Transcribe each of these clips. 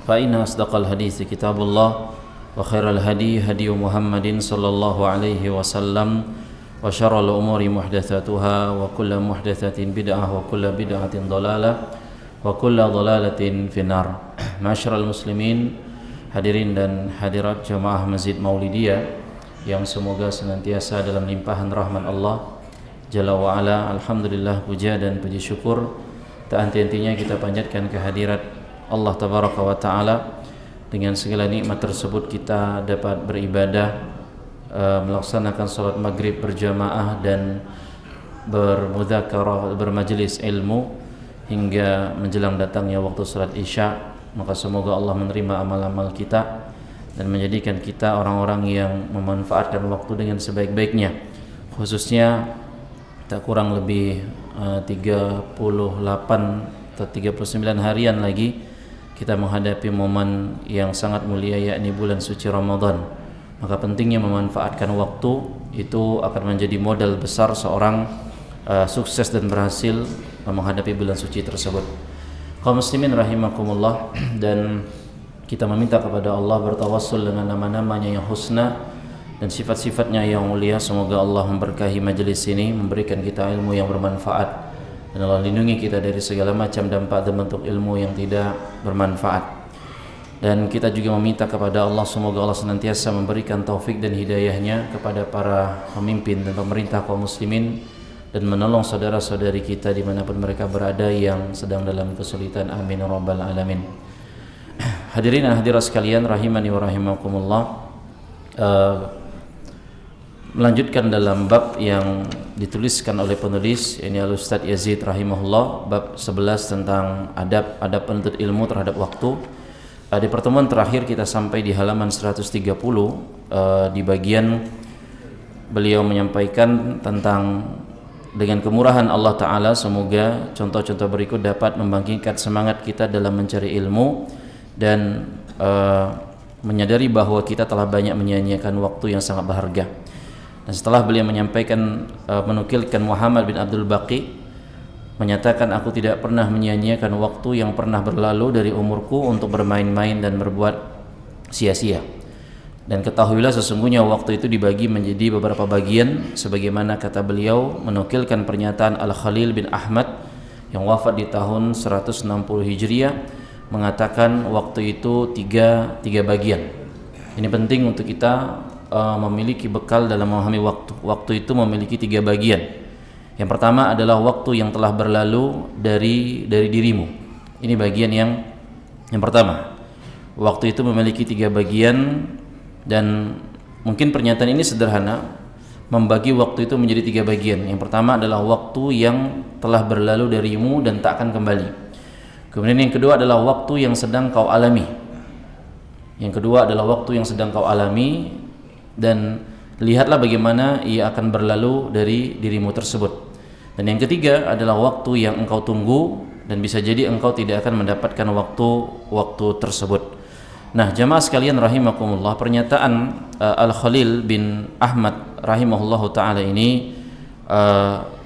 فإن أصدق الحديث كتاب الله وخير الهدي هدي محمد صلى الله عليه وسلم وشر الأمور محدثاتها وكل محدثة بدعة وكل بدعة ضلالة وكل ضلالة في النار. Ma'asyiral muslimin, hadirin dan hadirat jamaah Masjid Maulidiyah yang semoga senantiasa dalam limpahan rahmat Allah Jalla wa'ala. Alhamdulillah, puja dan puji syukur tak henti-hentinya kita panjatkan kehadirat Allah Tabaraka wa Ta'ala. Dengan segala nikmat tersebut kita dapat beribadah, melaksanakan salat maghrib berjamaah dan bermudzakarah, bermajlis ilmu hingga menjelang datangnya waktu salat isya. Maka semoga Allah menerima amal-amal kita dan menjadikan kita orang-orang yang memanfaatkan waktu dengan sebaik-baiknya. Khususnya tak kurang lebih 38 atau 39 harian lagi kita menghadapi momen yang sangat mulia, yakni bulan suci Ramadan. Maka pentingnya memanfaatkan waktu itu akan menjadi modal besar seorang sukses dan berhasil menghadapi bulan suci tersebut. Kaum muslimin rahimakumullah, dan kita meminta kepada Allah, bertawassul dengan nama-namanya yang husna dan sifat-sifatnya yang mulia. Semoga Allah memberkahi majelis ini, memberikan kita ilmu yang bermanfaat, dan Allah lindungi kita dari segala macam dampak dan bentuk ilmu yang tidak bermanfaat. Dan kita juga meminta kepada Allah, semoga Allah senantiasa memberikan taufik dan hidayahnya kepada para pemimpin dan pemerintah kaum muslimin, dan menolong saudara-saudari kita dimanapun mereka berada yang sedang dalam kesulitan. Amin ya rabbal alamin. Hadirin dan hadirat sekalian rahimani wa rahimakumullah, melanjutkan dalam bab yang dituliskan oleh penulis, ini Al-Ustadz Yazid rahimahullah, bab 11 tentang adab penuntut ilmu terhadap waktu. Di pertemuan terakhir kita sampai di halaman 130, di bagian beliau menyampaikan tentang dengan kemurahan Allah Ta'ala semoga contoh-contoh berikut dapat membangkitkan semangat kita dalam mencari ilmu dan menyadari bahwa kita telah banyak menyia-nyiakan waktu yang sangat berharga. Dan setelah beliau menyampaikan, menukilkan Muhammad bin Abdul Baqi menyatakan, aku tidak pernah menyia-nyiakan waktu yang pernah berlalu dari umurku untuk bermain-main dan berbuat sia-sia. Dan ketahuilah sesungguhnya waktu itu dibagi menjadi beberapa bagian, sebagaimana kata beliau menukilkan pernyataan Al-Khalil bin Ahmad yang wafat di tahun 160 Hijriah, mengatakan waktu itu tiga bagian. Ini penting untuk kita memiliki bekal dalam memahami waktu. Waktu itu memiliki tiga bagian. Yang pertama adalah waktu yang telah berlalu dari dirimu. Ini bagian yang pertama. Waktu itu memiliki tiga bagian, dan mungkin pernyataan ini sederhana, membagi waktu itu menjadi tiga bagian. Yang pertama adalah waktu yang telah berlalu darimu dan tak akan kembali. Kemudian yang kedua adalah waktu yang sedang kau alami. Yang kedua adalah waktu yang sedang kau alami, dan lihatlah bagaimana ia akan berlalu dari dirimu tersebut. Dan yang ketiga adalah waktu yang engkau tunggu, dan bisa jadi engkau tidak akan mendapatkan waktu tersebut. Nah, jamaah sekalian rahimakumullah, pernyataan Al-Khalil bin Ahmad rahimahullahu ta'ala ini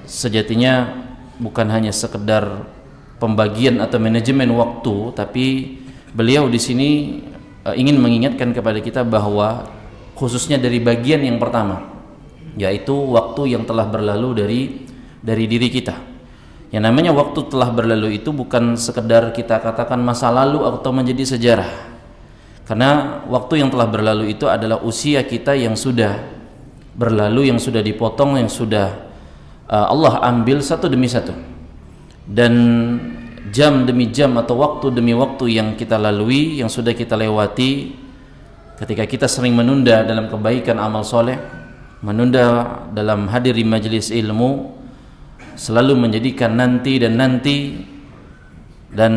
sejatinya bukan hanya sekedar pembagian atau manajemen waktu, tapi beliau di sini ingin mengingatkan kepada kita bahwa khususnya dari bagian yang pertama, yaitu waktu yang telah berlalu dari diri kita. Yang namanya waktu telah berlalu itu bukan sekedar kita katakan masa lalu atau menjadi sejarah. Karena waktu yang telah berlalu itu adalah usia kita yang sudah berlalu, yang sudah dipotong, yang sudah Allah ambil satu demi satu. Dan jam demi jam atau waktu demi waktu yang kita lalui, yang sudah kita lewati, ketika kita sering menunda dalam kebaikan amal soleh, menunda dalam hadir di majelis ilmu, selalu menjadikan nanti, dan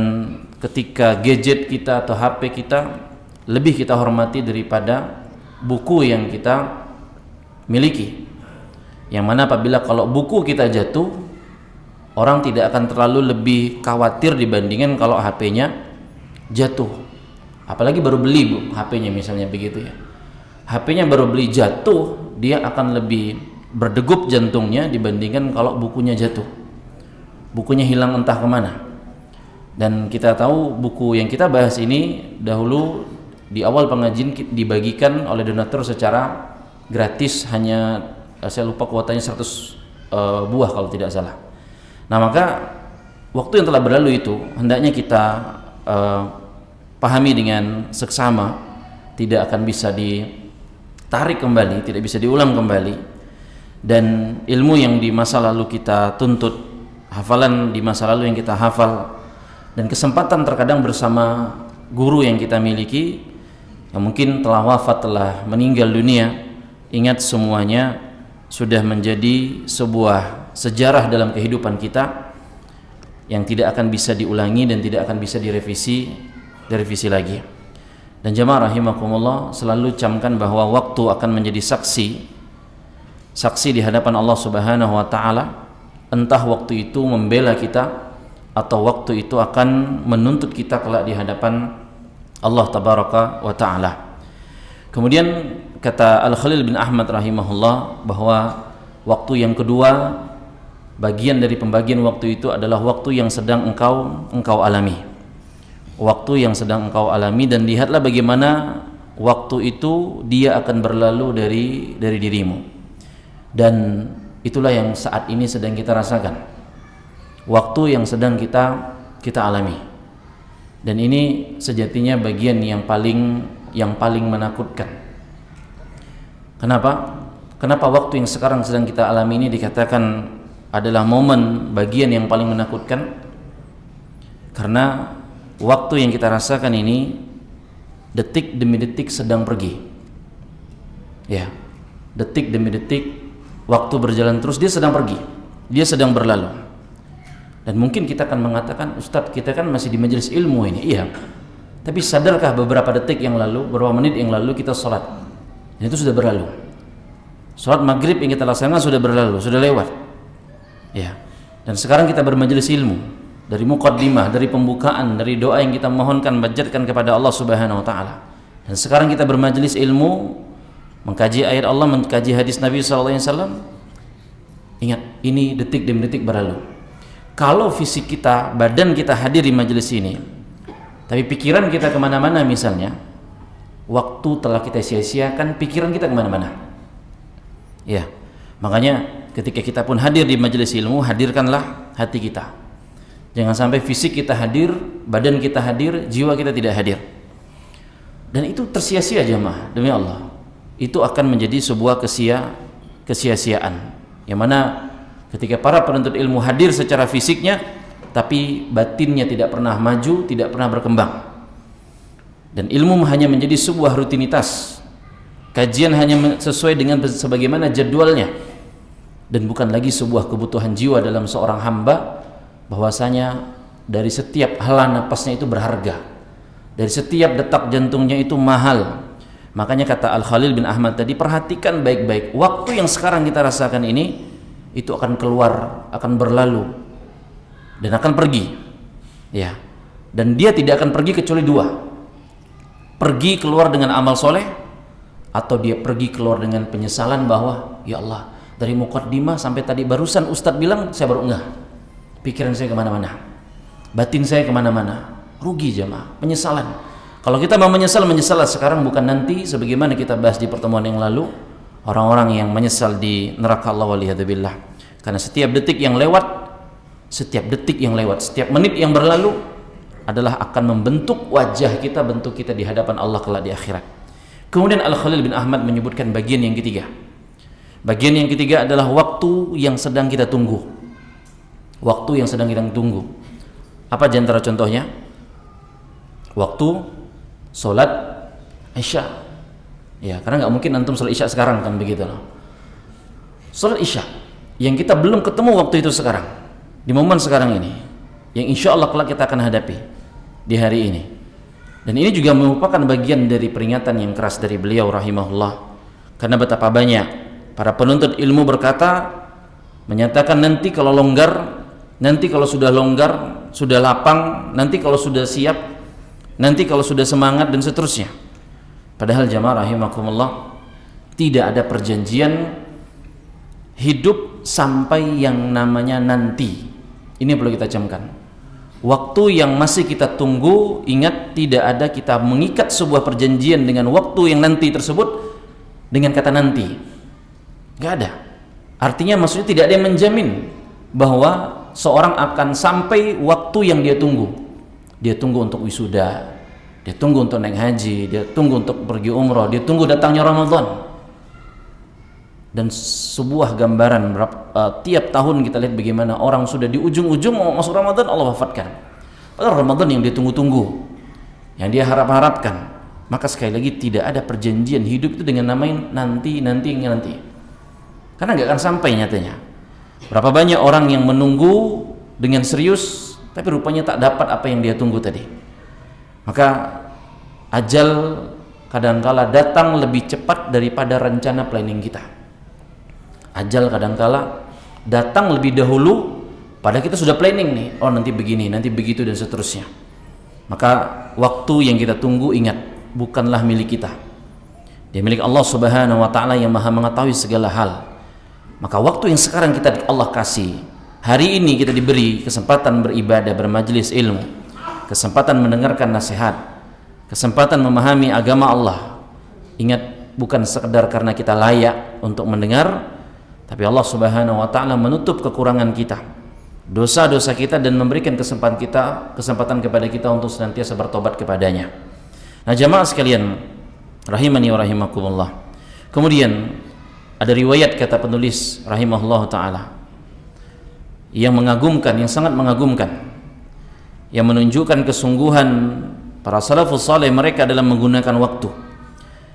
ketika gadget kita atau HP kita lebih kita hormati daripada buku yang kita miliki. Yang mana apabila kalau buku kita jatuh, orang tidak akan terlalu lebih khawatir dibandingkan kalau HP-nya jatuh. Apalagi baru beli HP-nya misalnya begitu ya. HP-nya baru beli jatuh, dia akan lebih berdegup jantungnya dibandingkan kalau bukunya jatuh. Bukunya hilang entah kemana. Dan kita tahu buku yang kita bahas ini dahulu di awal pengajian dibagikan oleh donatur secara gratis, hanya saya lupa kuotanya 100 buah kalau tidak salah. Nah, maka waktu yang telah berlalu itu hendaknya kita pahami dengan seksama, tidak akan bisa ditarik kembali, tidak bisa diulang kembali. Dan ilmu yang di masa lalu kita tuntut, hafalan di masa lalu yang kita hafal, dan kesempatan terkadang bersama guru yang kita miliki yang mungkin telah wafat, telah meninggal dunia, ingat semuanya sudah menjadi sebuah sejarah dalam kehidupan kita yang tidak akan bisa diulangi dan tidak akan bisa direvisi lagi. Dan jamaah rahimakumullah, selalu camkan bahwa waktu akan menjadi saksi di hadapan Allah Subhanahu wa taala, entah waktu itu membela kita atau waktu itu akan menuntut kita kelak di hadapan Allah tabaraka wa taala. Kemudian kata Al-Khalil bin Ahmad rahimahullah bahwa waktu yang kedua, bagian dari pembagian waktu itu adalah waktu yang sedang engkau alami. Waktu yang sedang engkau alami, dan lihatlah bagaimana waktu itu dia akan berlalu dari dirimu. Dan itulah yang saat ini sedang kita rasakan. Waktu yang sedang kita alami. Dan ini sejatinya bagian yang paling menakutkan. Kenapa waktu yang sekarang sedang kita alami ini dikatakan adalah momen bagian yang paling menakutkan? Karena waktu yang kita rasakan ini detik demi detik sedang pergi. Ya, detik demi detik waktu berjalan terus, dia sedang pergi, dia sedang berlalu. Dan mungkin kita akan mengatakan, Ustadz, kita kan masih di majelis ilmu ini. Iya, tapi sadarkah beberapa detik yang lalu, beberapa menit yang lalu kita sholat, dan itu sudah berlalu. Sholat maghrib yang kita laksanakan sudah berlalu, sudah lewat. Ya. Dan sekarang kita bermajelis ilmu, dari muqaddimah, dari pembukaan, dari doa yang kita mohonkan, panjatkan kepada Allah Subhanahu wa taala. Dan sekarang kita bermajelis ilmu, mengkaji ayat Allah, mengkaji hadis Nabi SAW. Ingat, ini detik demi detik berlalu. Kalau fisik kita, badan kita hadir di majelis ini, tapi pikiran kita kemana-mana misalnya, waktu telah kita sia-siakan, pikiran kita kemana-mana. Ya, makanya ketika kita pun hadir di majelis ilmu, hadirkanlah hati kita. Jangan sampai fisik kita hadir, badan kita hadir, jiwa kita tidak hadir. Dan itu tersia-sia jemaah, demi Allah. Itu akan menjadi sebuah kesia-siaan. Yang mana ketika para penuntut ilmu hadir secara fisiknya, tapi batinnya tidak pernah maju, tidak pernah berkembang. Dan ilmu hanya menjadi sebuah rutinitas. Kajian hanya sesuai dengan sebagaimana jadwalnya. Dan bukan lagi sebuah kebutuhan jiwa dalam seorang hamba, bahwasanya dari setiap helaan napasnya itu berharga, dari setiap detak jantungnya itu mahal. Makanya kata Al-Khalil bin Ahmad tadi, perhatikan baik-baik, waktu yang sekarang kita rasakan ini itu akan keluar, akan berlalu, dan akan pergi. Ya. Dan dia tidak akan pergi kecuali dua. Pergi keluar dengan amal soleh, atau dia pergi keluar dengan penyesalan bahwa, ya Allah, dari muqaddimah sampai tadi barusan Ustadz bilang, saya baru ngeh, pikiran saya kemana-mana, batin saya kemana-mana. Rugi jemaah, penyesalan. Kalau kita mau menyesal sekarang, bukan nanti, sebagaimana kita bahas di pertemuan yang lalu, orang-orang yang menyesal di neraka Allah waliyadzubillah. Karena setiap detik yang lewat, setiap menit yang berlalu adalah akan membentuk wajah kita, bentuk kita di hadapan Allah kelak di akhirat. Kemudian Al-Khalil bin Ahmad menyebutkan bagian yang ketiga. Bagian yang ketiga adalah waktu yang sedang kita tunggu. Waktu yang sedang kita tunggu. Apa di antara contohnya? Waktu sholat Isya. Ya, karena nggak mungkin antum sholat Isya sekarang kan, begitu loh. Sholat Isya yang kita belum ketemu waktu itu sekarang, di momen sekarang ini, yang insya Allah kelak kita akan hadapi di hari ini. Dan ini juga merupakan bagian dari peringatan yang keras dari beliau rahimahullah. Karena betapa banyak para penuntut ilmu berkata, menyatakan nanti kalau longgar, nanti kalau sudah longgar, sudah lapang, nanti kalau sudah siap, nanti kalau sudah semangat, dan seterusnya. Padahal jamaah rahimakumullah, tidak ada perjanjian hidup sampai yang namanya nanti. Ini perlu kita camkan. Waktu yang masih kita tunggu, ingat tidak ada kita mengikat sebuah perjanjian dengan waktu yang nanti tersebut dengan kata nanti. Nggak ada. Artinya maksudnya tidak ada yang menjamin bahwa seorang akan sampai waktu yang dia tunggu. Dia tunggu untuk wisuda, dia tunggu untuk naik haji, dia tunggu untuk pergi umrah, dia tunggu datangnya Ramadan. Dan sebuah gambaran tiap tahun kita lihat bagaimana orang sudah di ujung-ujung mau masuk Ramadan, Allah wafatkan. Padahal Ramadan yang dia tunggu-tunggu, yang dia harap-harapkan. Maka sekali lagi tidak ada perjanjian hidup itu dengan namain nanti. Karena nggak akan sampai nyatanya. Berapa banyak orang yang menunggu dengan serius, tapi rupanya tak dapat apa yang dia tunggu tadi. Maka ajal kadangkala datang lebih cepat daripada rencana planning kita. Ajal kadangkala datang lebih dahulu, padahal kita sudah planning nih, oh nanti begini, nanti begitu dan seterusnya. Maka waktu yang kita tunggu, ingat, bukanlah milik kita. Dia milik Allah Subhanahu wa taala yang Maha mengetahui segala hal. Maka waktu yang sekarang kita Allah kasih, hari ini kita diberi kesempatan beribadah, bermajelis ilmu, kesempatan mendengarkan nasihat, kesempatan memahami agama Allah. Ingat, bukan sekedar karena kita layak untuk mendengar, tapi Allah Subhanahu wa taala menutup kekurangan kita, dosa-dosa kita, dan memberikan kesempatan kepada kita untuk senantiasa bertobat kepadanya. Nah, jamaah sekalian rahimani wa rahimakumullah. Kemudian ada riwayat kata penulis rahimahullah ta'ala yang mengagumkan, yang sangat mengagumkan, yang menunjukkan kesungguhan para salafus saleh mereka dalam menggunakan waktu,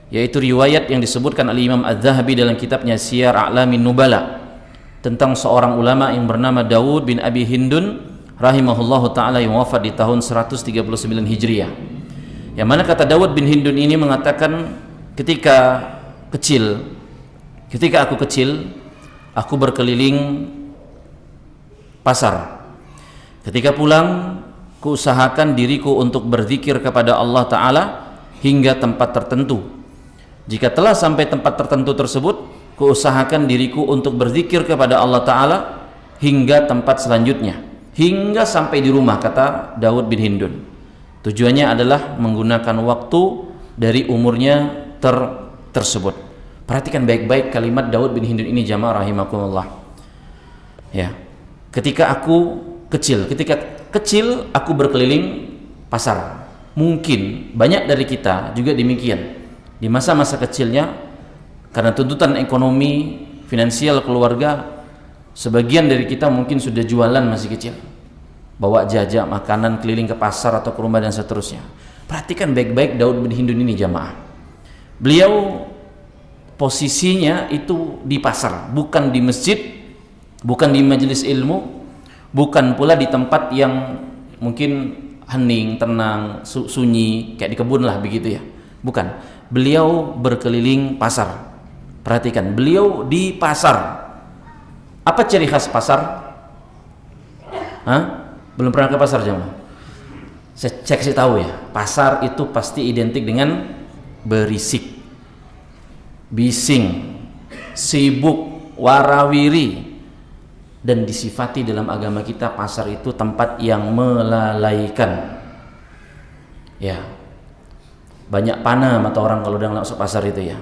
yaitu riwayat yang disebutkan oleh Imam Az-Zahabi dalam kitabnya Siyar A'lamin Nubala tentang seorang ulama yang bernama Daud bin Abi Hindun rahimahullah ta'ala yang wafat di tahun 139 Hijriah, yang mana kata Daud bin Hindun ini mengatakan, ketika aku kecil, aku berkeliling pasar. Ketika pulang, kuusahakan diriku untuk berzikir kepada Allah Ta'ala hingga tempat tertentu. Jika telah sampai tempat tertentu tersebut, kuusahakan diriku untuk berzikir kepada Allah Ta'ala hingga tempat selanjutnya, hingga sampai di rumah, kata Daud bin Hindun. Tujuannya adalah menggunakan waktu dari umurnya tersebut. Perhatikan baik-baik kalimat Daud bin Hindun ini, jamaah rahimakumullah. Ya, ketika kecil aku berkeliling pasar. Mungkin banyak dari kita juga demikian. Di masa-masa kecilnya, karena tuntutan ekonomi, finansial keluarga, sebagian dari kita mungkin sudah jualan masih kecil, bawa jajak makanan keliling ke pasar atau ke rumah dan seterusnya. Perhatikan baik-baik Daud bin Hindun ini, jamaah. Beliau posisinya itu di pasar, bukan di masjid, bukan di majelis ilmu, bukan pula di tempat yang mungkin hening, tenang, sunyi, kayak di kebun lah begitu ya. Bukan. Beliau berkeliling pasar. Perhatikan, beliau di pasar. Apa ciri khas pasar? Hah? Belum pernah ke pasar, jemaah? Saya cek tahu ya. Pasar itu pasti identik dengan berisik, bising, sibuk, warawiri, dan disifati dalam agama kita pasar itu tempat yang melalaikan. Ya, banyak panah mata orang kalau udah masuk pasar itu ya,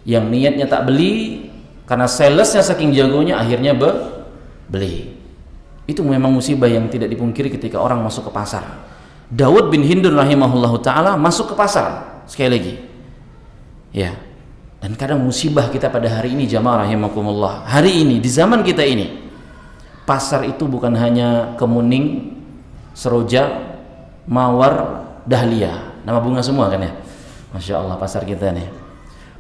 yang niatnya tak beli karena salesnya saking jagonya akhirnya beli. Itu memang musibah yang tidak dipungkiri ketika orang masuk ke pasar. Daud bin Hindun rahimahullahu ta'ala masuk ke pasar sekali lagi ya. Dan kadang musibah kita pada hari ini, jamaah rahimakumullah, hari ini di zaman kita ini, pasar itu bukan hanya kemuning, seroja, mawar, dahlia, nama bunga semua kan ya. Masya Allah pasar kita nih.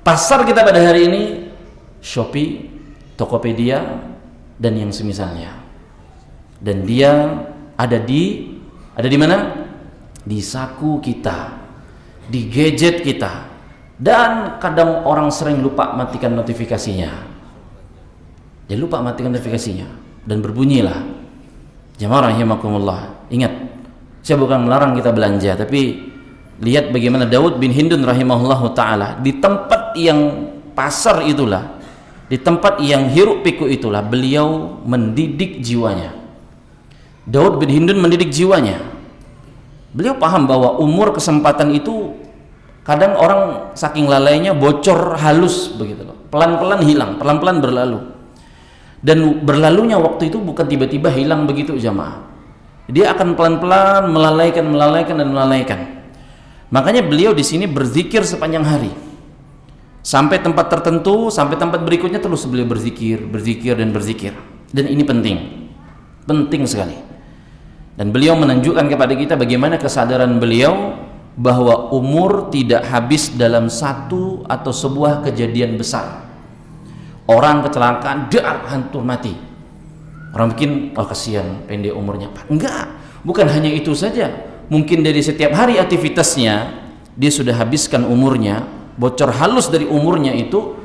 Pasar kita pada hari ini Shopee, Tokopedia, dan yang semisalnya. Dan dia ada di mana? Di saku kita, di gadget kita. Dan kadang orang sering lupa matikan notifikasinya. Dia lupa matikan notifikasinya dan berbunyilah. Jamaah rahimakumullah. Ingat, saya bukan melarang kita belanja, tapi lihat bagaimana Daud bin Hindun rahimahullahu ta'ala di tempat yang pasar itulah, di tempat yang hiruk pikuk itulah beliau mendidik jiwanya. Daud bin Hindun mendidik jiwanya. Beliau paham bahwa umur kesempatan itu kadang orang saking lalainya bocor halus begitu loh. Pelan-pelan hilang, pelan-pelan berlalu. Dan berlalunya waktu itu bukan tiba-tiba hilang begitu jamaah. Dia akan pelan-pelan melalaikan. Makanya beliau di sini berzikir sepanjang hari. Sampai tempat tertentu, sampai tempat berikutnya terus beliau berzikir. Dan ini penting sekali. Dan beliau menunjukkan kepada kita bagaimana kesadaran beliau bahwa umur tidak habis dalam satu atau sebuah kejadian besar. Orang kecelakaan, hancur mati. Orang bikin, kasihan pendek umurnya. Enggak, bukan hanya itu saja. Mungkin dari setiap hari aktivitasnya dia sudah habiskan umurnya, bocor halus dari umurnya itu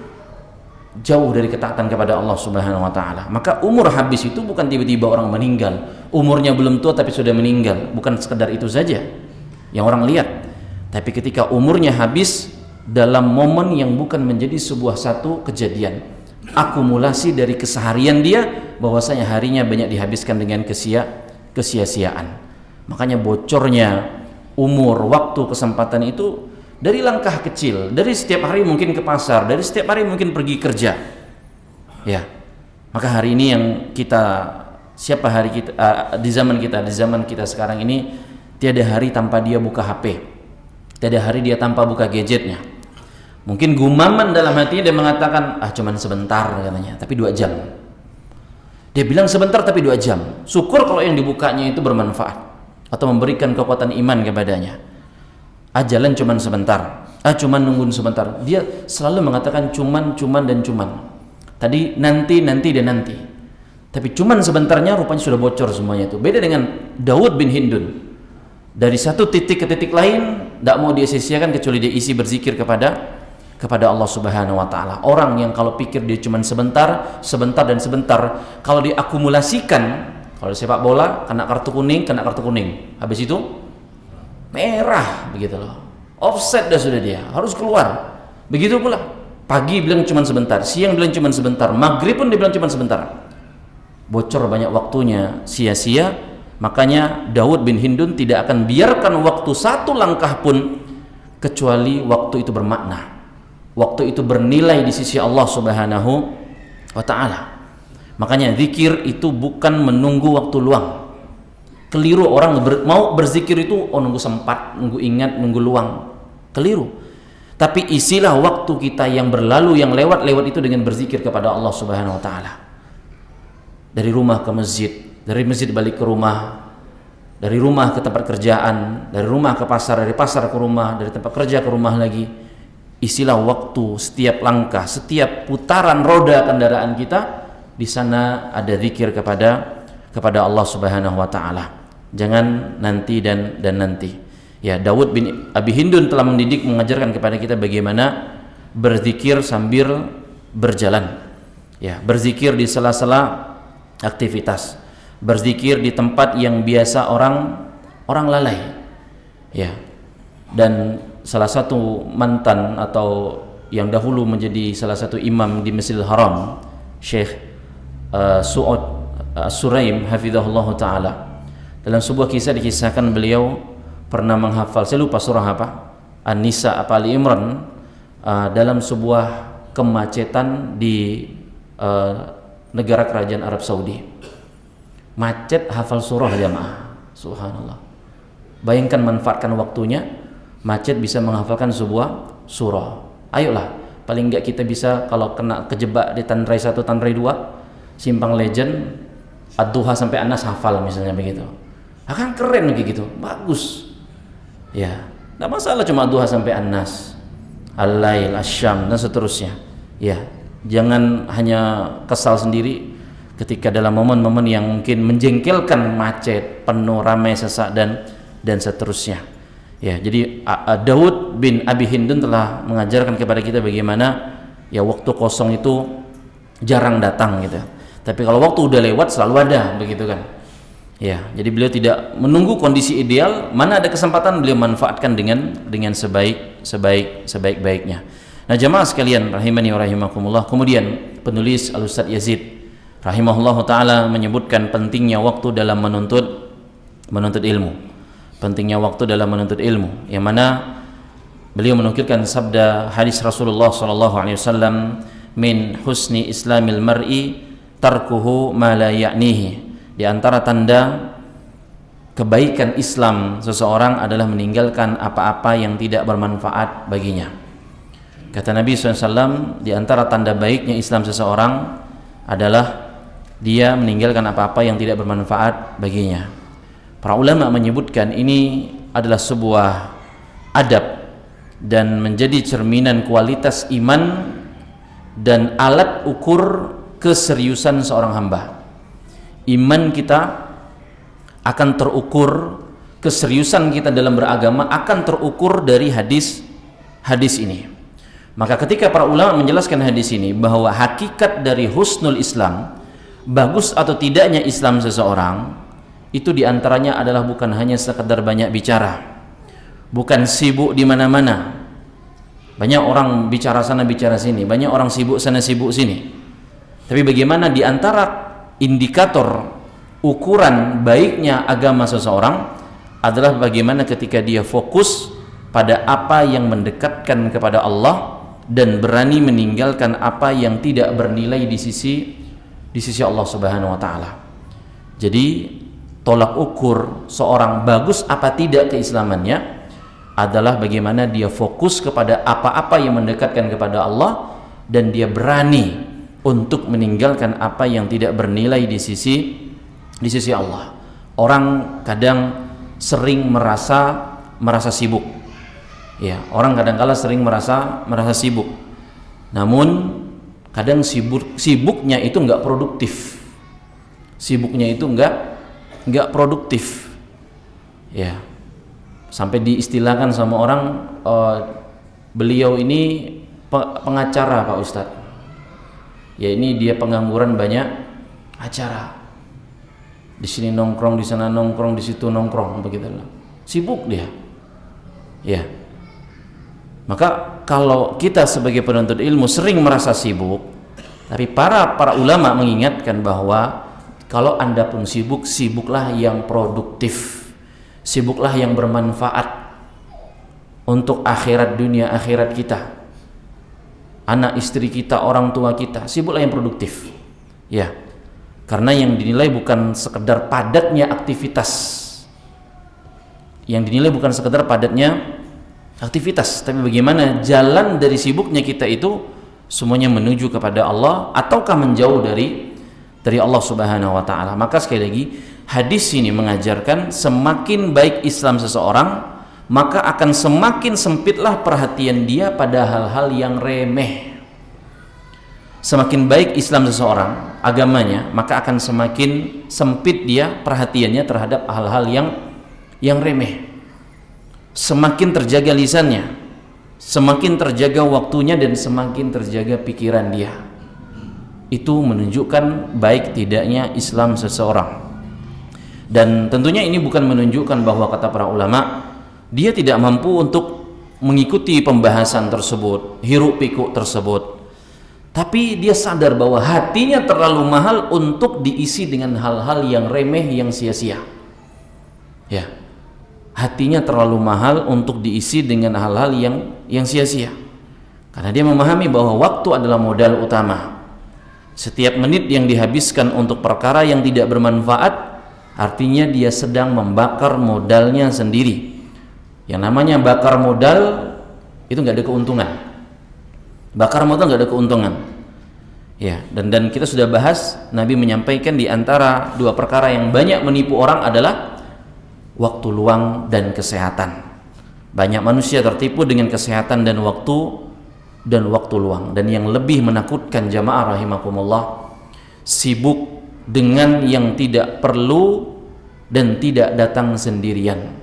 jauh dari ketaatan kepada Allah Subhanahu wa taala. Maka umur habis itu bukan tiba-tiba orang meninggal. Umurnya belum tua tapi sudah meninggal. Bukan sekedar itu saja yang orang lihat. Tapi ketika umurnya habis dalam momen yang bukan menjadi sebuah satu kejadian, akumulasi dari keseharian dia, bahwasanya harinya banyak dihabiskan dengan kesia-siaan. Makanya bocornya umur, waktu, kesempatan itu dari langkah kecil, dari setiap hari mungkin ke pasar, dari setiap hari mungkin pergi kerja. Ya. Maka hari ini yang di zaman kita sekarang ini, tiada hari tanpa dia buka HP. Tiada hari dia tanpa buka gadgetnya. Mungkin gumaman dalam hatinya dia mengatakan, cuman sebentar katanya, tapi 2 jam. Dia bilang sebentar tapi 2 jam. Syukur kalau yang dibukanya itu bermanfaat atau memberikan kekuatan iman kepadanya. Jalan cuman sebentar. Cuman nungguin sebentar. Dia selalu mengatakan cuman. Tadi nanti. Tapi cuman sebentarnya rupanya sudah bocor semuanya itu. Beda dengan Daud bin Hindun. Dari satu titik ke titik lain, tidak mau dia sia-siakan kecuali dia isi berzikir kepada Allah Subhanahu wa taala. Orang yang kalau pikir dia cuma sebentar, kalau diakumulasikan, kalau sepak bola kena kartu kuning, habis itu merah begitu loh. Offset dah sudah dia, harus keluar. Begitu pula. Pagi bilang cuma sebentar, siang bilang cuma sebentar, maghrib pun dia bilang cuma sebentar. Bocor banyak waktunya, sia-sia. Makanya Daud bin Hindun tidak akan biarkan waktu satu langkah pun kecuali waktu itu bermakna, waktu itu bernilai di sisi Allah Subhanahu wa taala. Makanya zikir itu bukan menunggu waktu luang. Keliru orang mau berzikir itu nunggu sempat, nunggu ingat, nunggu luang. Keliru. Tapi isilah waktu kita yang berlalu, yang lewat itu dengan berzikir kepada Allah Subhanahu wa taala. Dari rumah ke masjid, dari masjid balik ke rumah, dari rumah ke tempat kerjaan, dari rumah ke pasar, dari pasar ke rumah, dari tempat kerja ke rumah lagi. Isilah waktu, setiap langkah, setiap putaran roda kendaraan kita, di sana ada zikir kepada Allah Subhanahu wa taala. Jangan nanti dan nanti. Ya, Daud bin Abi Hindun telah mendidik, mengajarkan kepada kita bagaimana berzikir sambil berjalan. Ya, berzikir di sela-sela aktivitas, berzikir di tempat yang biasa orang lalai. Ya. Dan salah satu mantan atau yang dahulu menjadi salah satu imam di Masjidil Haram, Syekh Su'ud Suraim hafizahullah taala, dalam sebuah kisah dikisahkan beliau pernah menghafal, saya lupa surah apa, An-Nisa apa Ali Imran, dalam sebuah kemacetan di negara kerajaan Arab Saudi. Macet hafal surah jamaah. Subhanallah. Bayangkan manfaatkan waktunya, macet bisa menghafalkan sebuah surah. Ayolah, paling enggak kita bisa kalau kena kejebak di Tandrai 1, Tandrai 2, Simpang Legend, Ad-Duha sampai Anas hafal misalnya begitu. Akan keren kayak gitu. Bagus. Ya, enggak masalah cuma Ad-Duha sampai Anas, Al-Lail, Asy-Syam dan seterusnya. Ya, jangan hanya kesal sendiri ketika dalam momen-momen yang mungkin menjengkelkan, macet, penuh, ramai, sesak dan seterusnya. Ya, jadi Daud bin Abi Hindun telah mengajarkan kepada kita bagaimana ya waktu kosong itu jarang datang gitu. Tapi kalau waktu udah lewat selalu ada, begitu kan. Ya, jadi beliau tidak menunggu kondisi ideal, mana ada kesempatan beliau manfaatkan dengan sebaik-baiknya. Nah, jamaah sekalian rahimani wa rahimakumullah, kemudian penulis Al-Ustaz Yazid rahimahullahu taala menyebutkan pentingnya waktu dalam menuntut ilmu. Pentingnya waktu dalam menuntut ilmu, yang mana beliau menukilkan sabda hadis Rasulullah sallallahu alaihi wasallam, min husni islamil mar'i tarkuhu ma la ya'nihi. Di antara tanda kebaikan Islam seseorang adalah meninggalkan apa-apa yang tidak bermanfaat baginya. Kata Nabi SAW, di antara tanda baiknya Islam seseorang adalah dia meninggalkan apa-apa yang tidak bermanfaat baginya. Para ulama menyebutkan ini adalah sebuah adab dan menjadi cerminan kualitas iman dan alat ukur keseriusan seorang hamba. Iman kita akan terukur, keseriusan kita dalam beragama akan terukur dari hadis ini. Maka ketika para ulama menjelaskan hadis ini bahwa hakikat dari husnul Islam, bagus atau tidaknya Islam seseorang, itu diantaranya adalah bukan hanya sekedar banyak bicara, bukan sibuk di mana-mana. Banyak orang bicara sana bicara sini, banyak orang sibuk sana sibuk sini. Tapi bagaimana di antara indikator ukuran baiknya agama seseorang adalah bagaimana ketika dia fokus pada apa yang mendekatkan kepada Allah dan berani meninggalkan apa yang tidak bernilai di sisi Allah Subhanahu wa taala. Jadi tolak ukur seorang bagus apa tidak keislamannya adalah bagaimana dia fokus kepada apa-apa yang mendekatkan kepada Allah dan dia berani untuk meninggalkan apa yang tidak bernilai di sisi Allah. Orang kadang sering merasa sibuk. Ya, orang kadang-kala sering merasa sibuk. Namun kadang sibuknya itu enggak produktif. Sibuknya itu enggak produktif. Ya. Sampai diistilahkan sama orang, beliau ini pengacara Pak Ustadz. Ya, ini dia pengangguran banyak acara. Di sini nongkrong, di sana nongkrong, di situ nongkrong, begitulah. Sibuk dia. Ya. Maka kalau kita sebagai penuntut ilmu sering merasa sibuk, tapi para ulama mengingatkan bahwa kalau Anda pun sibuk, sibuklah yang produktif. Sibuklah yang bermanfaat untuk akhirat dunia akhirat kita. Anak istri kita, orang tua kita, sibuklah yang produktif. Ya. Karena yang dinilai bukan sekedar padatnya aktivitas. Yang dinilai bukan sekedar padatnya aktivitas, tapi bagaimana jalan dari sibuknya kita itu semuanya menuju kepada Allah ataukah menjauh dari Allah Subhanahu wa taala. Maka sekali lagi hadis ini mengajarkan semakin baik Islam seseorang, maka akan semakin sempitlah perhatian dia pada hal-hal yang remeh. Semakin baik Islam seseorang, agamanya, maka akan semakin sempit dia perhatiannya terhadap hal-hal yang remeh. Semakin terjaga lisannya, semakin terjaga waktunya, dan semakin terjaga pikiran dia. Itu menunjukkan baik tidaknya Islam seseorang. Dan tentunya ini bukan menunjukkan bahwa kata para ulama dia tidak mampu untuk mengikuti pembahasan tersebut, hiruk pikuk tersebut, tapi dia sadar bahwa hatinya terlalu mahal untuk diisi dengan hal-hal yang remeh, yang sia-sia. Ya, hatinya terlalu mahal untuk diisi dengan hal-hal yang sia-sia, karena dia memahami bahwa waktu adalah modal utama. Setiap menit yang dihabiskan untuk perkara yang tidak bermanfaat, artinya dia sedang membakar modalnya sendiri. Yang namanya bakar modal itu nggak ada keuntungan. Bakar modal nggak ada keuntungan. Ya, dan kita sudah bahas, Nabi menyampaikan di antara dua perkara yang banyak menipu orang adalah waktu luang dan kesehatan. Banyak manusia tertipu dengan kesehatan dan waktu luang. Dan yang lebih menakutkan jamaah rahimakumullah, sibuk dengan yang tidak perlu dan tidak datang sendirian.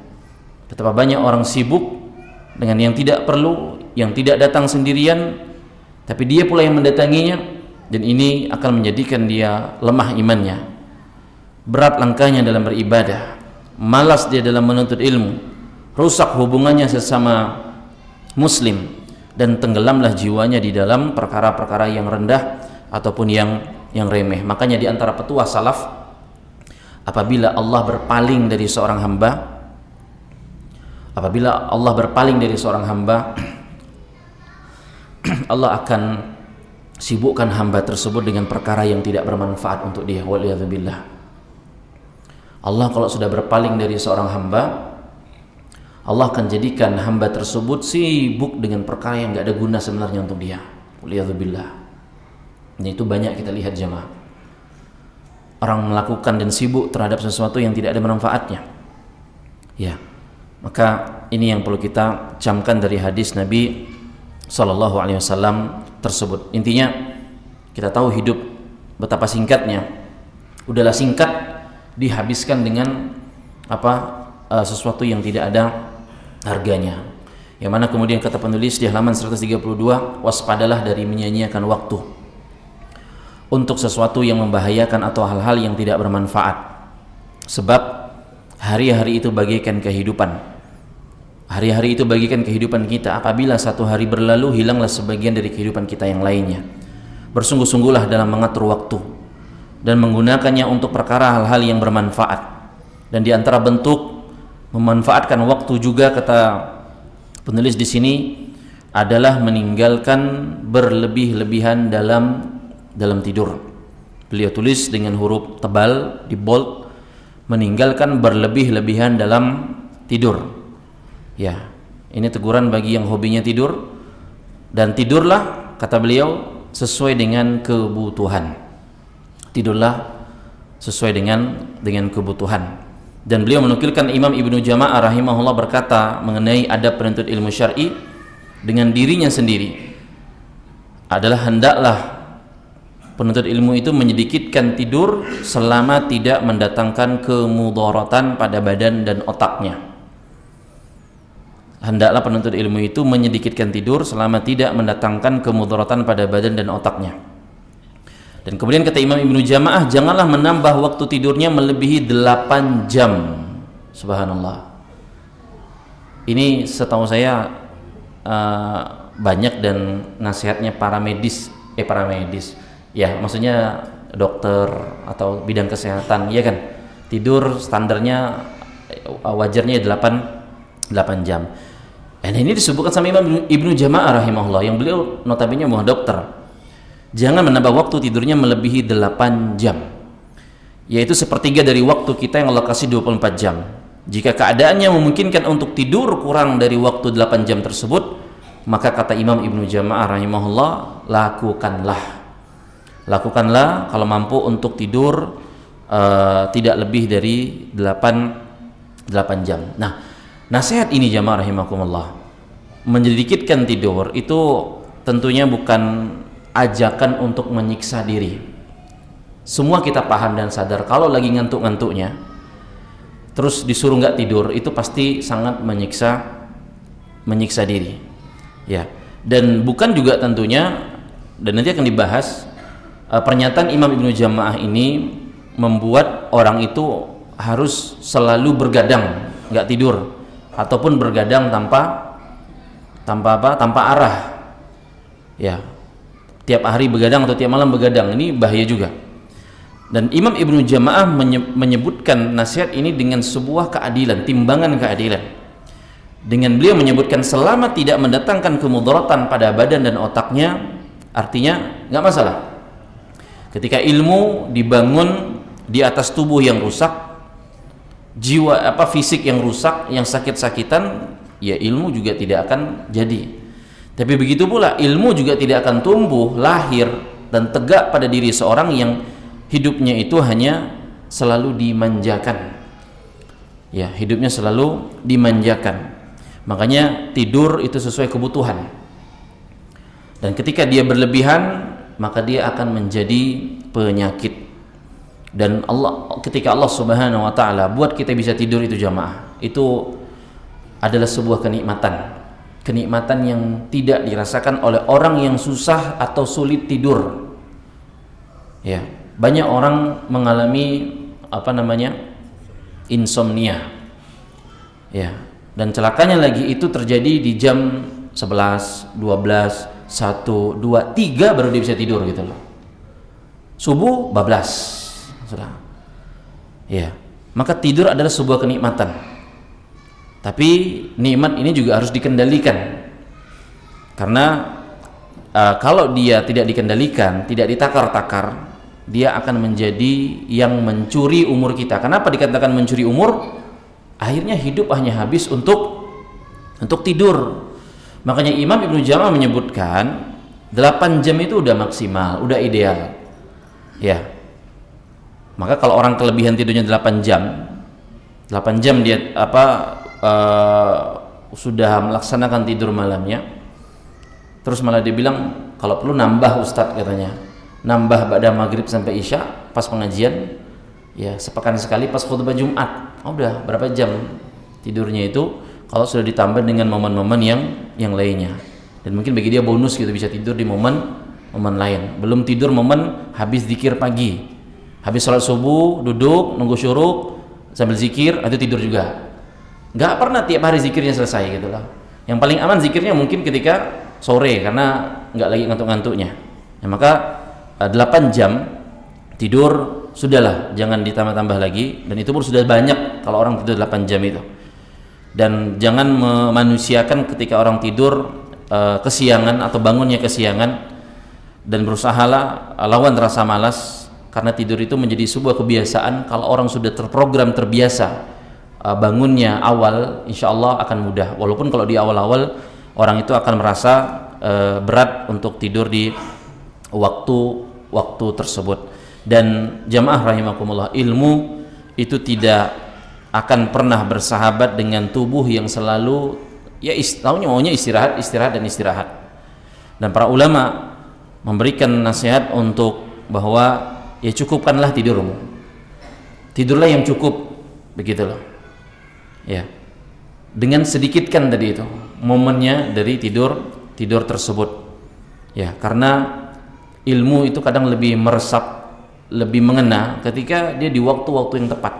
Betapa banyak orang sibuk dengan yang tidak perlu, yang tidak datang sendirian, tapi dia pula yang mendatanginya, dan ini akan menjadikan dia lemah imannya, berat langkahnya dalam beribadah, malas dia dalam menuntut ilmu, rusak hubungannya sesama muslim, dan tenggelamlah jiwanya di dalam perkara-perkara yang rendah ataupun yang remeh. Makanya di antara petuah salaf, apabila Allah berpaling dari seorang hamba, Allah akan sibukkan hamba tersebut dengan perkara yang tidak bermanfaat untuk dia. Waliyadzubillah. Allah kalau sudah berpaling dari seorang hamba, Allah akan jadikan hamba tersebut sibuk dengan perkara yang tidak ada guna sebenarnya untuk dia. Waliyadzubillah. Ini itu banyak kita lihat jemaah. Orang melakukan dan sibuk terhadap sesuatu yang tidak ada manfaatnya. Ya. Maka ini yang perlu kita camkan dari hadis Nabi Sallallahu Alaihi Wasallam tersebut. Intinya kita tahu hidup betapa singkatnya. Udahlah singkat dihabiskan dengan sesuatu yang tidak ada harganya. Yang mana kemudian kata penulis di halaman 132, waspadalah dari menyia-nyiakan waktu untuk sesuatu yang membahayakan atau hal-hal yang tidak bermanfaat. Sebab hari-hari itu bagaikan kehidupan. Hari-hari itu bagikan kehidupan kita. Apabila satu hari berlalu, hilanglah sebagian dari kehidupan kita yang lainnya. Bersungguh-sungguhlah dalam mengatur waktu dan menggunakannya untuk perkara hal-hal yang bermanfaat. Dan di antara bentuk memanfaatkan waktu juga, kata penulis di sini, adalah meninggalkan berlebih-lebihan dalam tidur. Beliau tulis dengan huruf tebal di bold, meninggalkan berlebih-lebihan dalam tidur. Ya, ini teguran bagi yang hobinya tidur. Dan tidurlah, kata beliau, sesuai dengan kebutuhan. Tidurlah sesuai dengan kebutuhan. Dan beliau menukilkan Imam Ibnu Jama'ah rahimahullah berkata mengenai adab penuntut ilmu syar'i dengan dirinya sendiri adalah hendaklah penuntut ilmu itu menyedikitkan tidur selama tidak mendatangkan kemudaratan pada badan dan otaknya. Hendaklah penuntut ilmu itu menyedikitkan tidur selama tidak mendatangkan kemudaratan pada badan dan otaknya. Dan kemudian kata Imam Ibnu Jama'ah, janganlah menambah waktu tidurnya melebihi 8 jam. Subhanallah. Ini setahu saya banyak dan nasihatnya para medis. Ya, maksudnya dokter atau bidang kesehatan, ya kan? Tidur standarnya wajarnya 8 jam. Dan ini disebutkan sama Imam Ibnu Jama'ah rahimahullah, yang beliau notabene bukan dokter. Jangan menambah waktu tidurnya melebihi 8 jam, yaitu sepertiga dari waktu kita yang alokasi 24 jam. Jika keadaannya memungkinkan untuk tidur kurang dari waktu 8 jam tersebut, maka kata Imam Ibnu Jama'ah rahimahullah, lakukanlah kalau mampu untuk tidur tidak lebih dari 8 jam. Nah, nasihat ini jamaah rahimakumullah, menyedikitkan tidur itu tentunya bukan ajakan untuk menyiksa diri. Semua kita paham dan sadar kalau lagi ngantuk-ngantuknya terus disuruh nggak tidur, itu pasti sangat menyiksa diri. Ya, dan bukan juga tentunya, dan nanti akan dibahas, pernyataan Imam Ibnu Jama'ah ini membuat orang itu harus selalu bergadang nggak tidur, ataupun bergadang tanpa arah. Ya, tiap hari begadang atau tiap malam begadang, ini bahaya juga. Dan Imam Ibnu Jama'ah menyebutkan nasihat ini dengan sebuah keadilan, timbangan keadilan. Dengan beliau menyebutkan selama tidak mendatangkan kemudaratan pada badan dan otaknya, artinya nggak masalah. Ketika ilmu dibangun di atas tubuh yang rusak, jiwa fisik yang rusak, yang sakit-sakitan, ya ilmu juga tidak akan jadi. Tapi begitu pula ilmu juga tidak akan tumbuh, lahir dan tegak pada diri seorang yang hidupnya itu hanya selalu dimanjakan. Ya, hidupnya selalu dimanjakan. Makanya tidur itu sesuai kebutuhan. Dan ketika dia berlebihan, maka dia akan menjadi penyakit. Dan ketika Allah Subhanahu wa taala buat kita bisa tidur itu jamaah, itu adalah sebuah kenikmatan yang tidak dirasakan oleh orang yang susah atau sulit tidur. Ya, banyak orang mengalami insomnia. Ya, dan celakanya lagi itu terjadi di jam 11, 12, 1, 2, 3 baru dia bisa tidur gitu loh. subuh bablas sudah. Ya, maka tidur adalah sebuah kenikmatan. Tapi nikmat ini juga harus dikendalikan. Karena kalau dia tidak dikendalikan, tidak ditakar-takar, dia akan menjadi yang mencuri umur kita. Kenapa dikatakan mencuri umur? Akhirnya hidup hanya habis untuk tidur. Makanya Imam Ibnu Jama'ah menyebutkan 8 jam itu udah maksimal, udah ideal. Ya. Maka kalau orang kelebihan tidurnya 8 jam dia sudah melaksanakan tidur malamnya, terus malah dia bilang kalau perlu nambah Ustadz katanya, nambah pada maghrib sampai isya pas pengajian, ya sepekan sekali pas khutbah Jumat, udah berapa jam tidurnya itu kalau sudah ditambah dengan momen-momen yang lainnya. Dan mungkin bagi dia bonus gitu, bisa tidur di momen lain. Belum tidur momen habis zikir pagi, habis sholat subuh duduk nunggu syuruk sambil zikir, itu tidur juga. Nggak pernah tiap hari zikirnya selesai gitu lah. Yang paling aman zikirnya mungkin ketika sore karena nggak lagi ngantuk-ngantuknya. Nah, maka 8 jam tidur sudahlah, jangan ditambah-tambah lagi, dan itu pun sudah banyak kalau orang tidur 8 jam itu. Dan jangan memanusiakan ketika orang tidur kesiangan atau bangunnya kesiangan, dan berusahalah lawan rasa malas, karena tidur itu menjadi sebuah kebiasaan. Kalau orang sudah terprogram terbiasa bangunnya awal, insya Allah akan mudah. Walaupun kalau di awal-awal orang itu akan merasa berat untuk tidur di waktu tersebut. Dan jamaah rahimakumullah, ilmu itu tidak akan pernah bersahabat dengan tubuh yang selalu maunya istirahat. Dan para ulama memberikan nasihat untuk bahwa ya cukupkanlah tidurmu, tidurlah yang cukup, begitu loh ya, dengan sedikitkan tadi itu momennya dari tidur tersebut ya, karena ilmu itu kadang lebih meresap, lebih mengena ketika dia di waktu-waktu yang tepat.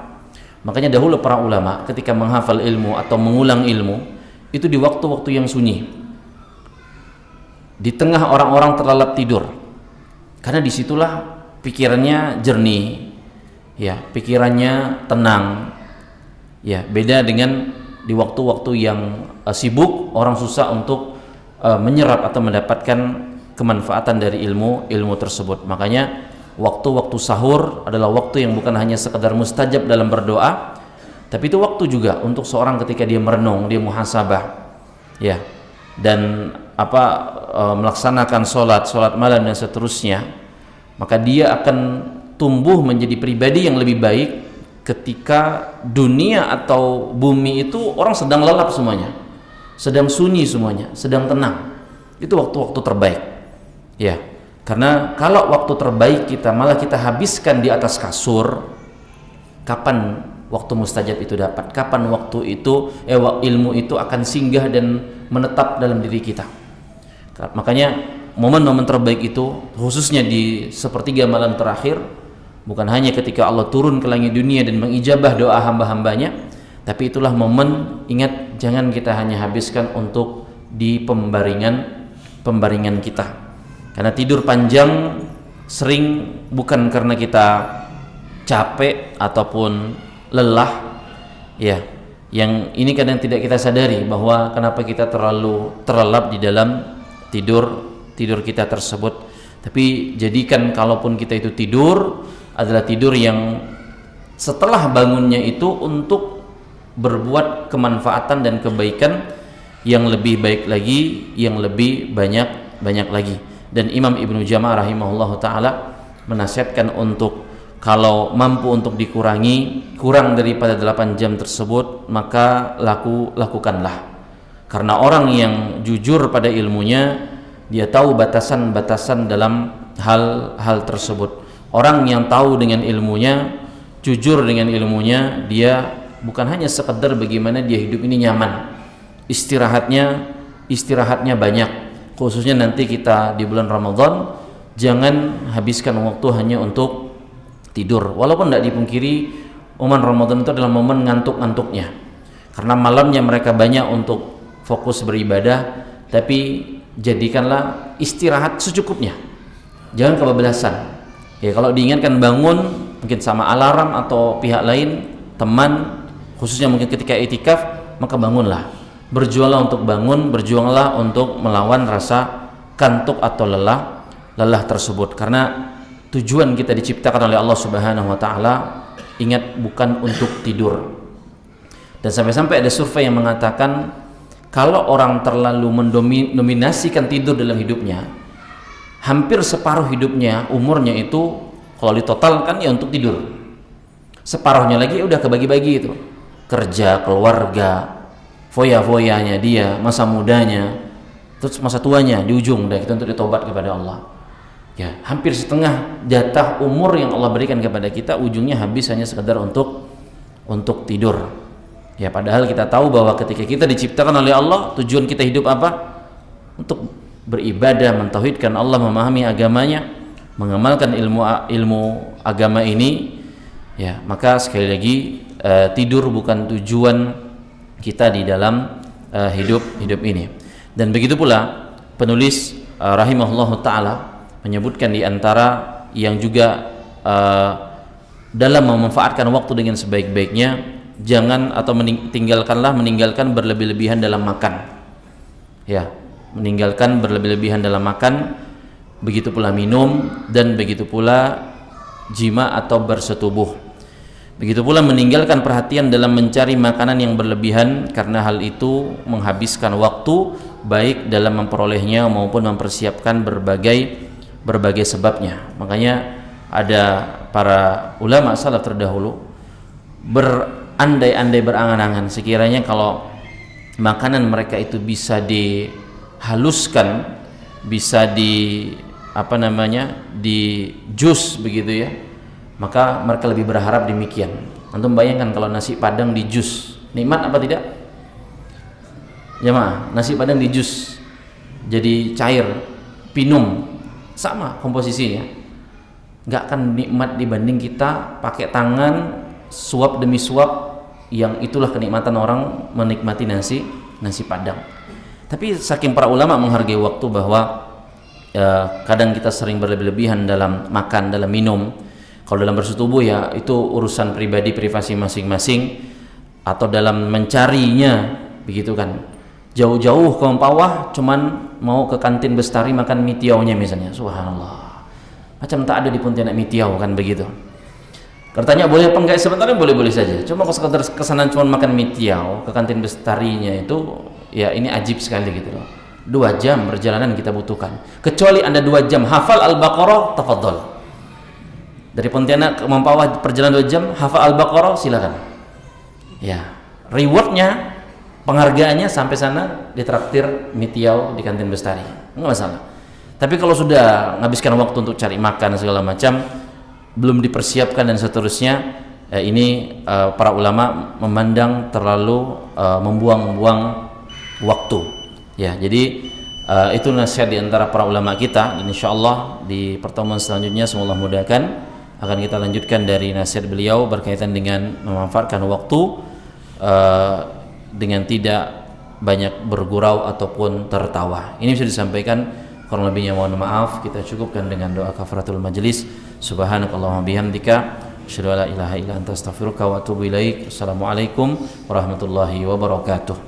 Makanya dahulu para ulama ketika menghafal ilmu atau mengulang ilmu itu di waktu-waktu yang sunyi, di tengah orang-orang terlelap tidur, karena disitulah pikirannya jernih ya, pikirannya tenang ya. Beda dengan di waktu-waktu yang sibuk, orang susah untuk menyerap atau mendapatkan kemanfaatan dari ilmu tersebut. Makanya waktu-waktu sahur adalah waktu yang bukan hanya sekedar mustajab dalam berdoa, tapi itu waktu juga untuk seorang ketika dia merenung, dia muhasabah ya, dan melaksanakan sholat malam dan seterusnya. Maka dia akan tumbuh menjadi pribadi yang lebih baik ketika dunia atau bumi itu orang sedang lelap semuanya, sedang sunyi semuanya, sedang tenang. Itu waktu-waktu terbaik ya. Karena kalau waktu terbaik kita malah kita habiskan di atas kasur, kapan waktu mustajab itu dapat? Kapan waktu itu ilmu itu akan singgah dan menetap dalam diri kita? Makanya momen-momen terbaik itu khususnya di sepertiga malam terakhir, bukan hanya ketika Allah turun ke langit dunia dan mengijabah doa hamba-hambanya, tapi itulah momen, ingat, jangan kita hanya habiskan untuk di pembaringan kita. Karena tidur panjang sering bukan karena kita capek ataupun lelah ya, yang ini kadang tidak kita sadari bahwa kenapa kita terlalu terlelap di dalam tidur kita tersebut. Tapi jadikan kalaupun kita itu tidur adalah tidur yang setelah bangunnya itu untuk berbuat kemanfaatan dan kebaikan yang lebih baik lagi, yang lebih banyak lagi. Dan Imam Ibnu Jama'ah rahimahullah ta'ala menasihatkan untuk kalau mampu untuk dikurangi kurang daripada 8 jam tersebut, maka lakukanlah. Karena orang yang jujur pada ilmunya, dia tahu batasan-batasan dalam hal tersebut. Orang yang tahu dengan ilmunya, jujur dengan ilmunya, dia bukan hanya sekedar bagaimana dia hidup ini nyaman, istirahatnya banyak. Khususnya nanti kita di bulan Ramadan, jangan habiskan waktu hanya untuk tidur. Walaupun tidak dipungkiri momen Ramadan itu adalah momen ngantuk-ngantuknya, karena malamnya mereka banyak untuk fokus beribadah. Tapi jadikanlah istirahat secukupnya, jangan kebablasan. Ya, kalau diingatkan bangun mungkin sama alarm atau pihak lain, teman, khususnya mungkin ketika itikaf, maka bangunlah. Berjuanglah untuk bangun, berjuanglah untuk melawan rasa kantuk atau lelah tersebut. Karena tujuan kita diciptakan oleh Allah Subhanahu wa taala, ingat, bukan untuk tidur. Dan sampai-sampai ada survei yang mengatakan kalau orang terlalu mendominasikan tidur dalam hidupnya, hampir separuh hidupnya, umurnya itu kalau ditotalkan ya untuk tidur. Separuhnya lagi udah kebagi-bagi itu. Kerja, keluarga, foya-foyanya dia, masa mudanya, terus masa tuanya di ujung udah itu untuk ditobat kepada Allah. Ya, hampir setengah jatah umur yang Allah berikan kepada kita ujungnya habis hanya sekedar untuk tidur. Ya, padahal kita tahu bahwa ketika kita diciptakan oleh Allah, tujuan kita hidup apa? Untuk beribadah, mentauhidkan Allah, memahami agamanya, mengamalkan ilmu agama ini. Ya, maka sekali lagi tidur bukan tujuan kita di dalam hidup ini. Dan begitu pula penulis rahimahullahu taala menyebutkan di antara yang juga dalam memanfaatkan waktu dengan sebaik-baiknya, jangan atau meninggalkan berlebih-lebihan dalam makan. Ya, meninggalkan berlebih-lebihan dalam makan, begitu pula minum, dan begitu pula jima atau bersetubuh. Begitu pula meninggalkan perhatian dalam mencari makanan yang berlebihan, karena hal itu menghabiskan waktu baik dalam memperolehnya maupun mempersiapkan berbagai sebabnya. Makanya ada para ulama salaf terdahulu berandai-andai, berangan-angan sekiranya kalau makanan mereka itu bisa dihaluskan, bisa di jus begitu ya, maka mereka lebih berharap demikian. Antum bayangkan kalau nasi padang di jus, nikmat apa tidak? Jemaah, nasi padang di jus jadi cair, pinum, sama komposisinya, nggak akan nikmat dibanding kita pakai tangan suap demi suap, yang itulah kenikmatan orang menikmati nasi padang. Tapi saking para ulama menghargai waktu bahwa kadang kita sering berlebih-lebihan dalam makan, dalam minum. Kalau dalam bersetubuh ya itu urusan pribadi, privasi masing-masing, atau dalam mencarinya begitu kan, jauh-jauh ke Mempawah cuman mau ke kantin Bestari makan mie tiaunya misalnya, subhanallah, macam tak ada di Pontianak mie tiau kan begitu. Bertanya boleh apa enggak, sebenarnya boleh-boleh saja, cuma kalau sekedar kesana cuma makan mie tiau ke kantin Bestarinya itu ya ini ajib sekali gitu loh. 2 jam perjalanan kita butuhkan, kecuali Anda 2 jam hafal Al-Baqarah, tafadhol. Dari Pontianak ke Mempawah perjalanan 2 jam, hafal Al-Baqarah, silakan. Ya, rewardnya, penghargaannya sampai sana ditraktir mie tiau di kantin Bestari, enggak masalah. Tapi kalau sudah menghabiskan waktu untuk cari makan segala macam, belum dipersiapkan dan seterusnya, ini para ulama memandang terlalu membuang-buang waktu. Ya, jadi itu nasihat di antara para ulama kita, dan insyaallah di pertemuan selanjutnya semoga Allah mudahkan akan kita lanjutkan dari nasihat beliau berkaitan dengan memanfaatkan waktu dengan tidak banyak bergurau ataupun tertawa. Ini bisa disampaikan, kurang lebihnya mohon maaf. Kita cukupkan dengan doa kafaratul majlis. Subhanakallahumma bihamdika asyhadu an la ilaha illa anta astaghfiruka wa atubu ilaik. Assalamualaikum warahmatullahi wabarakatuh.